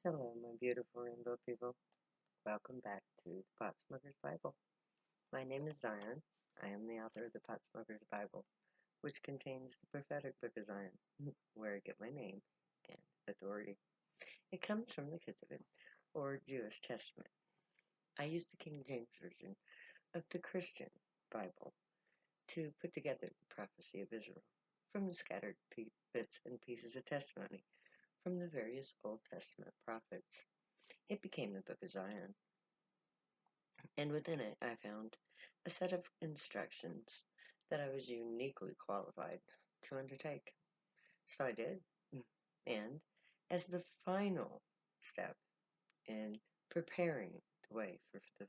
Hello, my beautiful rainbow people. Welcome back to the Pot Smoker's Bible. My name is Zion. I am the author of the Pot Smoker's Bible, which contains the prophetic book of Zion, where I get my name and authority. It comes from the Ketuvim, or Jewish Testament. I use the King James Version of the Christian Bible to put together the prophecy of Israel from the scattered bits and pieces of testimony from the various Old Testament prophets. It became the Book of Zion, and within it I found a set of instructions that I was uniquely qualified to undertake. So I did, and as the final step in preparing the way for the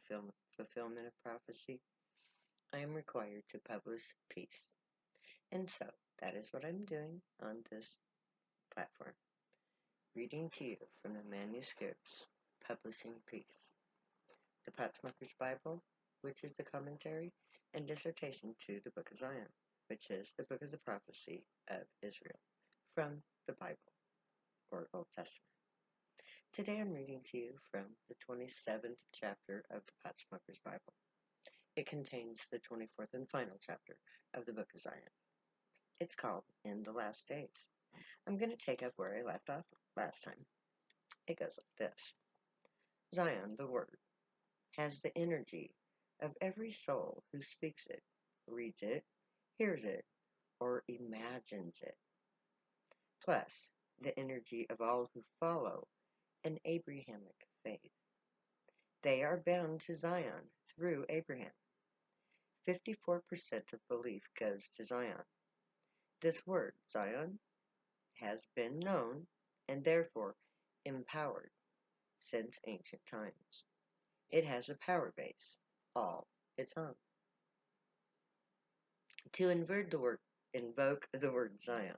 fulfillment of prophecy, I am required to publish peace. And so that is what I'm doing on this platform, reading to you from the manuscripts, publishing peace. The Potsmoker's Bible, which is the commentary and dissertation to the Book of Zion, which is the book of the prophecy of Israel, from the Bible, or Old Testament. Today I'm reading to you from the 27th chapter of the Potsmoker's Bible. It contains the 24th and final chapter of the Book of Zion. It's called In the Last Days. I'm going to take up where I left off last time. It goes like this. Zion, the Word, has the energy of every soul who speaks it, reads it, hears it, or imagines it, plus the energy of all who follow an Abrahamic faith. They are bound to Zion through Abraham. 54% of belief goes to Zion. This word, Zion, has been known and therefore empowered since ancient times. It has a power base all its own. To invoke the word Zion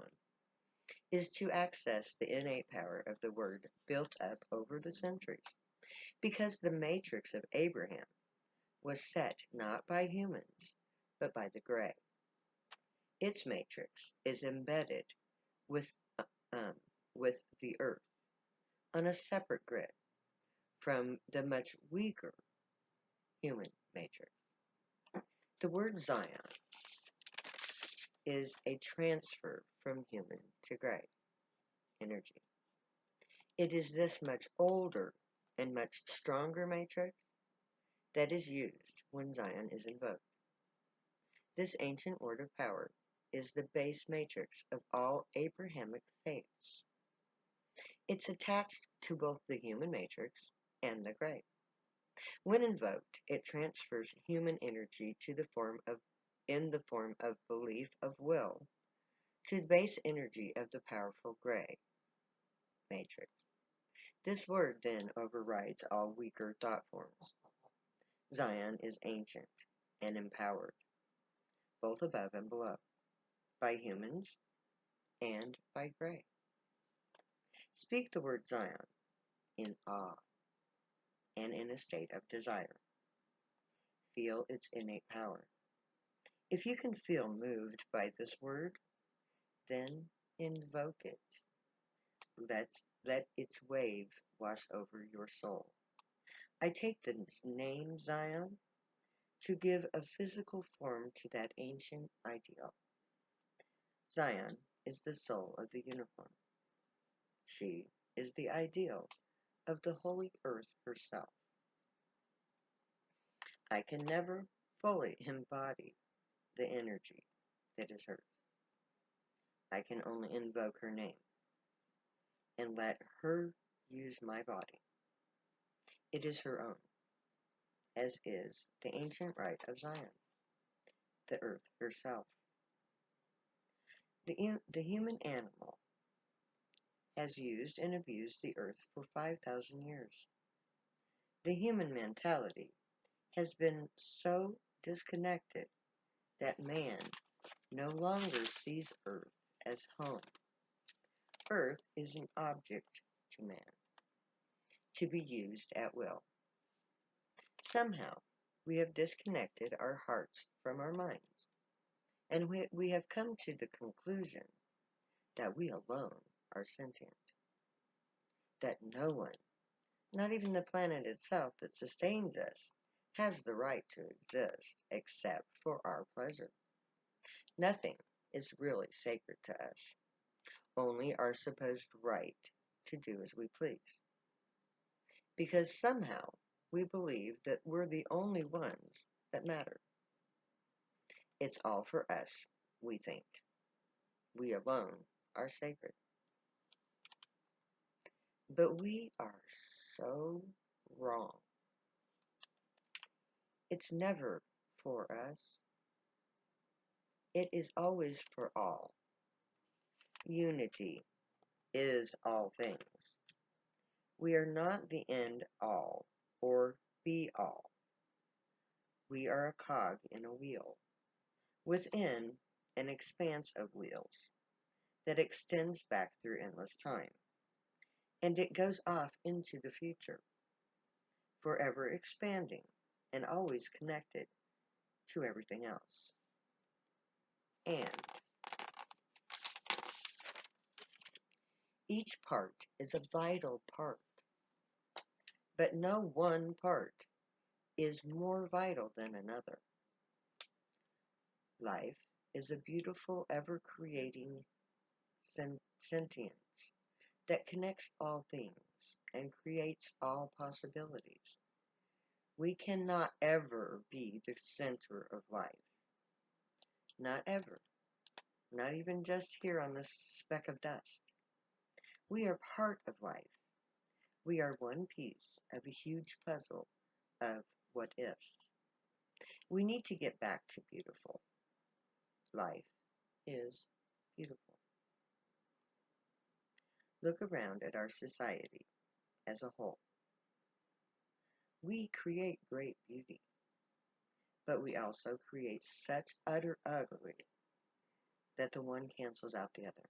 is to access the innate power of the word built up over the centuries, because the matrix of Abraham was set not by humans, but by the Grey. Its matrix is embedded with, with the earth on a separate grid from the much weaker human matrix. The word Zion is a transfer from human to Grey energy. It is this much older and much stronger matrix that is used when Zion is invoked. This ancient word of power is the base matrix of all Abrahamic faiths. It's attached to both the human matrix and the Grey. When invoked, it transfers human energy in the form of belief of will to the base energy of the powerful Grey matrix. This word then overrides all weaker thought forms. Zion is ancient and empowered, both above and below, by humans and by Grey. Speak the word Zion in awe and in a state of desire. Feel its innate power. If you can feel moved by this word, then invoke it. Let its wave wash over your soul. I take this name Zion to give a physical form to that ancient ideal. Zion is the soul of the unicorn. She is the ideal of the holy earth herself. I can never fully embody the energy that is hers. I can only invoke her name and let her use my body. It is her own, as is the ancient right of Zion, the earth herself. The human animal has used and abused the earth for 5,000 years. The human mentality has been so disconnected that man no longer sees earth as home. Earth is an object to man, to be used at will. Somehow, we have disconnected our hearts from our minds, and we have come to the conclusion that we alone are sentient, that no one Not even the planet itself that sustains us has the right to exist except for our pleasure. Nothing is really sacred to us, only our supposed right to do as we please. Because somehow we believe that we're the only ones that matter. It's all for us, we think. We alone are sacred. But we are so wrong. It's never for us. It is always for all. Unity is all things. We are not the end all or be all. We are a cog in a wheel, within an expanse of wheels that extends back through endless time, and it goes off into the future, forever expanding and always connected to everything else. And each part is a vital part, but no one part is more vital than another. Life is a beautiful, ever-creating sentience that connects all things and creates all possibilities. We cannot ever be the center of life. Not ever. Not even just here on this speck of dust. We are part of life. We are one piece of a huge puzzle of what ifs. We need to get back to beautiful. Life is beautiful. Look around at our society as a whole. We create great beauty, but we also create such utter ugly that the one cancels out the other.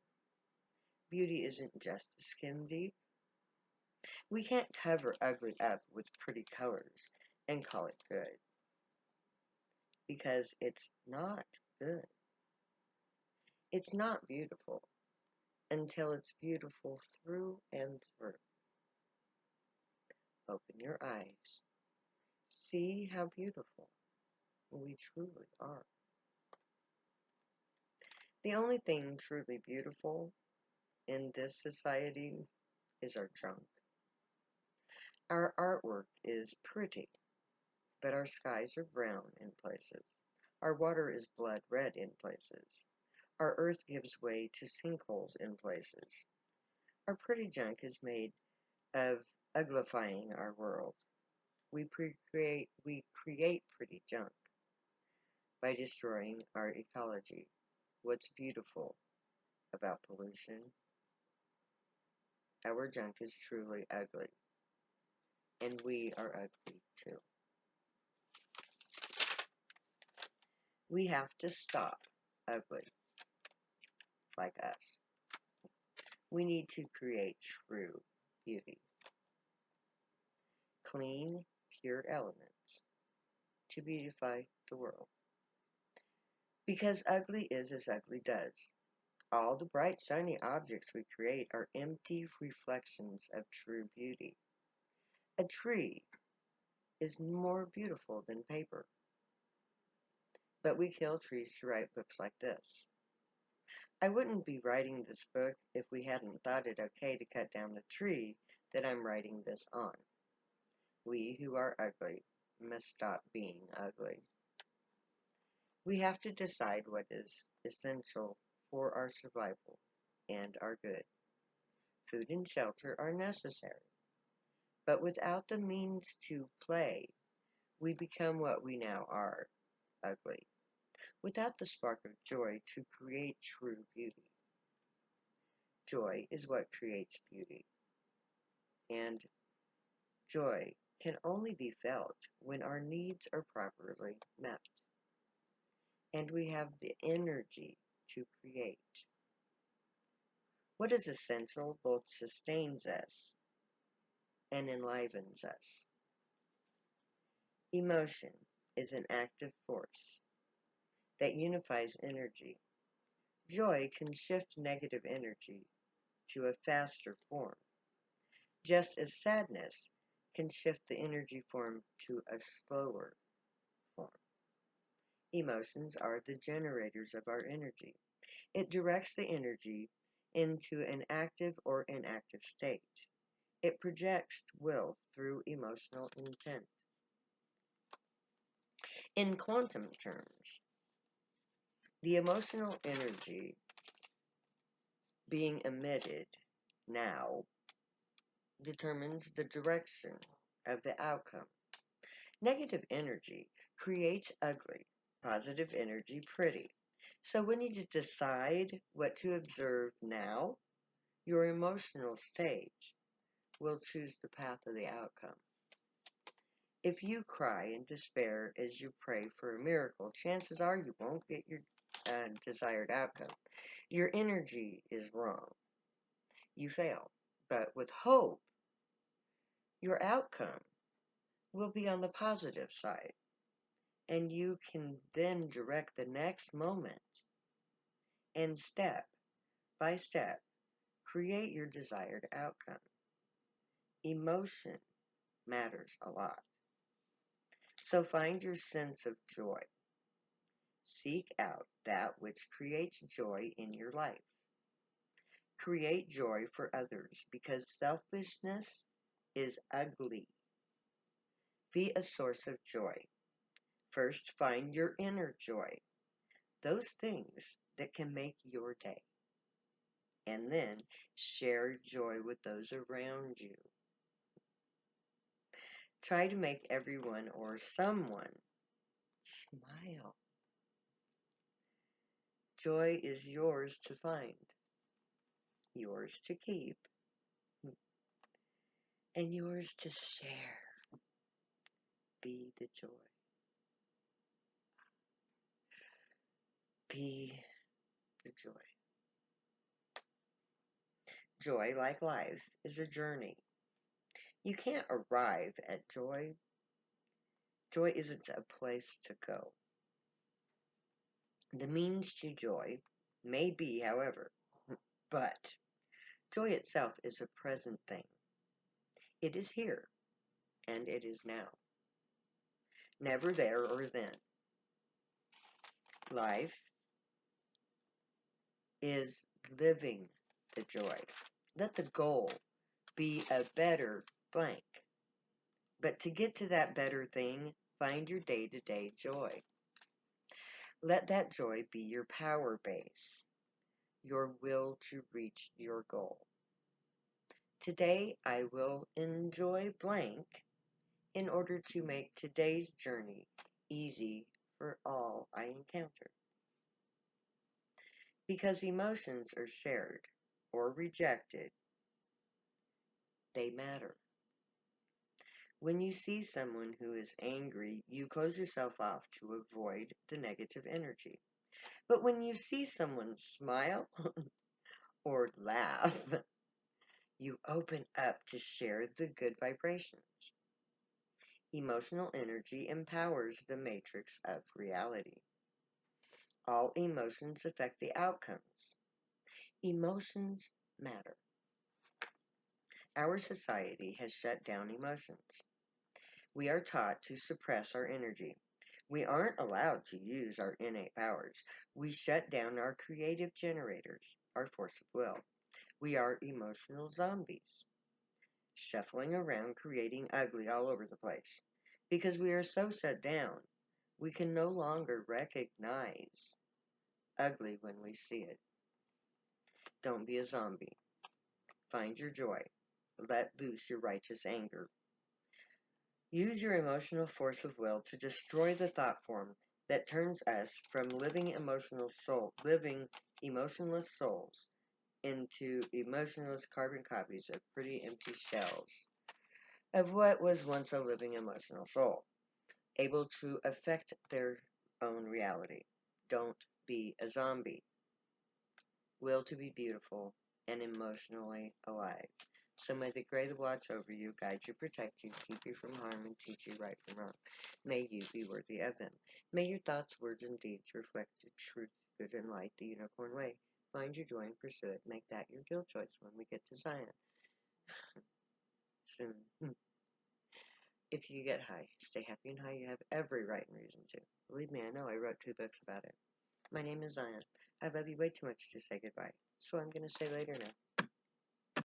Beauty isn't just skin deep. We can't cover ugly up with pretty colors and call it good, because it's not good. It's not beautiful until it's beautiful through and through. Open your eyes. See how beautiful we truly are. The only thing truly beautiful in this society is our junk. Our artwork is pretty, but our skies are brown in places. Our water is blood red in places. Our earth gives way to sinkholes in places. Our pretty junk is made of uglifying our world. We create pretty junk by destroying our ecology. What's beautiful about pollution? Our junk is truly ugly, and we are ugly too. We have to stop ugly like us. We need to create true beauty. Clean, pure elements to beautify the world. Because ugly is as ugly does. All the bright, shiny objects we create are empty reflections of true beauty. A tree is more beautiful than paper. But we kill trees to write books like this. I wouldn't be writing this book if we hadn't thought it okay to cut down the tree that I'm writing this on. We who are ugly must stop being ugly. We have to decide what is essential for our survival and our good. Food and shelter are necessary, but without the means to play, we become what we now are, ugly. Without the spark of joy to create true beauty. Joy is what creates beauty, and joy can only be felt when our needs are properly met, and we have the energy to create. What is essential both sustains us and enlivens us. Emotion is an active force that unifies energy. Joy can shift negative energy to a faster form, just as sadness can shift the energy form to a slower form. Emotions are the generators of our energy. It directs the energy into an active or inactive state. It projects will through emotional intent. In quantum terms, the emotional energy being emitted now determines the direction of the outcome. Negative energy creates ugly, positive energy pretty. So when you decide what to observe now, your emotional state will choose the path of the outcome. If you cry in despair as you pray for a miracle, chances are you won't get your desired outcome. Your energy is wrong. You fail. But with hope, your outcome will be on the positive side, and you can then direct the next moment and step by step create your desired outcome. Emotion matters a lot. So find your sense of joy. Seek out that which creates joy in your life. Create joy for others because selfishness is ugly. Be a source of joy. First, find your inner joy, those things that can make your day. And then share joy with those around you. Try to make everyone or someone smile. Joy is yours to find, yours to keep, and yours to share. Be the joy. Be the joy. Joy, like life, is a journey. You can't arrive at joy. Joy isn't a place to go. The means to joy may be, however, but joy itself is a present thing. It is here, and it is now. Never there or then. Life is living the joy. Let the goal be a better blank. But to get to that better thing, find your day-to-day joy. Let that joy be your power base, your will to reach your goal. Today I will enjoy blank in order to make today's journey easy for all I encounter. Because emotions are shared or rejected, they matter. When you see someone who is angry, you close yourself off to avoid the negative energy. But when you see someone smile or laugh, you open up to share the good vibrations. Emotional energy empowers the matrix of reality. All emotions affect the outcomes. Emotions matter. Our society has shut down emotions. We are taught to suppress our energy. We aren't allowed to use our innate powers. We shut down our creative generators, our force of will. We are emotional zombies, shuffling around creating ugly all over the place. Because we are so shut down, we can no longer recognize ugly when we see it. Don't be a zombie. Find your joy. Let loose your righteous anger. Use your emotional force of will to destroy the thought form that turns us from living emotionless souls into emotionless carbon copies of pretty empty shells of what was once a living emotional soul, able to affect their own reality. Don't be a zombie. Will to be beautiful and emotionally alive. So may the great watch over you, guide you, protect you, keep you from harm, and teach you right from wrong. May you be worthy of them. May your thoughts, words, and deeds reflect the truth, good, and light, the unicorn way. Find your joy and pursue it. Make that your guild choice when we get to Zion. Soon. If you get high, stay happy and high. You have every right and reason to. Believe me, I know. I wrote 2 books about it. My name is Zion. I love you way too much to say goodbye, so I'm going to say later now.